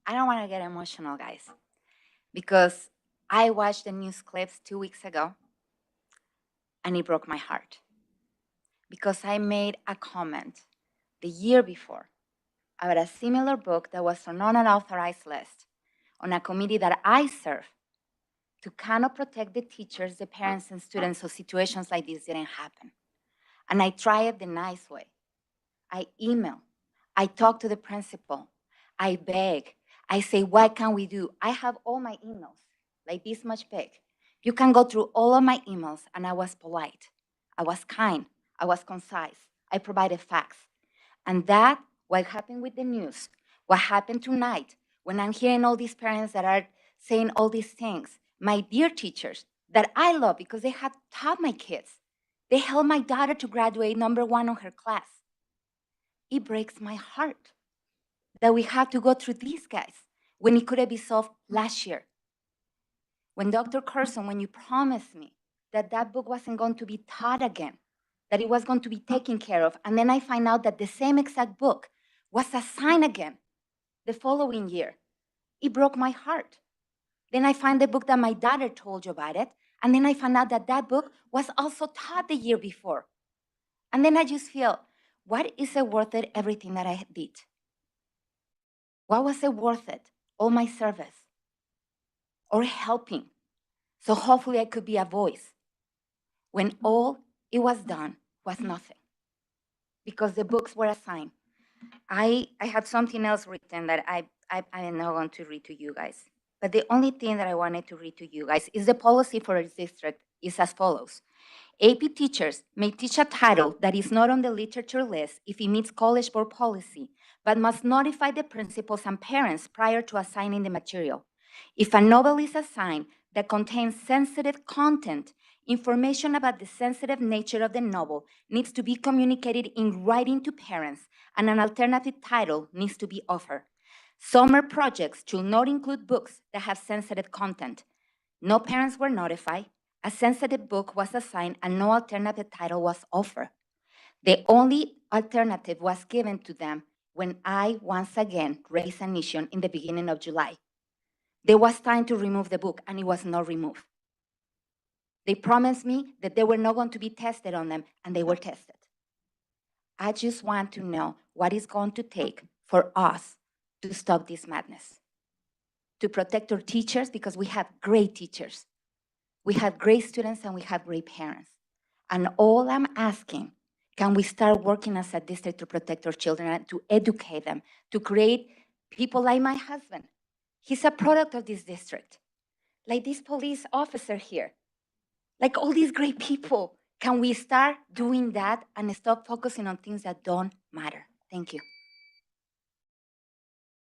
I don't want to get emotional, guys, because I watched the news clips 2 weeks ago and it broke my heart because I made a comment the year before about a similar book that was on an unauthorized list on a committee that I serve to kind of protect the teachers, the parents, and students so situations like this didn't happen. And I try it the nice way. I email, I talk to the principal, I beg, I say, what can we do? I have all my emails, like this much big. You can go through all of my emails, and I was polite. I was kind. I was concise. I provided facts. And that, what happened with the news, what happened tonight, when I'm hearing all these parents that are saying all these things, my dear teachers that I love because they have taught my kids, they helped my daughter to graduate #1 on her class. It breaks my heart that we have to go through these guys when it could have been solved last year. When Dr. Courson, when you promised me that that book wasn't going to be taught again, that it was going to be taken care of, and then I find out that the same exact book was assigned again the following year, it broke my heart. Then I find the book that my daughter told you about it, and then I found out that that book was also taught the year before. And then I just feel, what is it worth it, everything that I did? What was it worth it? All my service or helping. So hopefully I could be a voice when all it was done was nothing because the books were assigned. I had something else written that I am not going to read to you guys. But the only thing that I wanted to read to you guys is the policy for this district is as follows. AP teachers may teach a title that is not on the literature list if it meets College Board policy, but must notify the principals and parents prior to assigning the material. If a novel is assigned that contains sensitive content, information about the sensitive nature of the novel needs to be communicated in writing to parents, and an alternative title needs to be offered. Summer projects should not include books that have sensitive content. No parents were notified, a sensitive book was assigned, and no alternative title was offered. The only alternative was given to them when I once again raised an issue in the beginning of July. There was time to remove the book, and it was not removed. They promised me that they were not going to be tested on them, and they were tested. I just want to know what it's going to take for us to stop this madness, to protect our teachers, because we have great teachers. We have great students and we have great parents. And all I'm asking, can we start working as a district to protect our children and to educate them, to create people like my husband? He's a product of this district. Like this police officer here, like all these great people. Can we start doing that and stop focusing on things that don't matter? Thank you.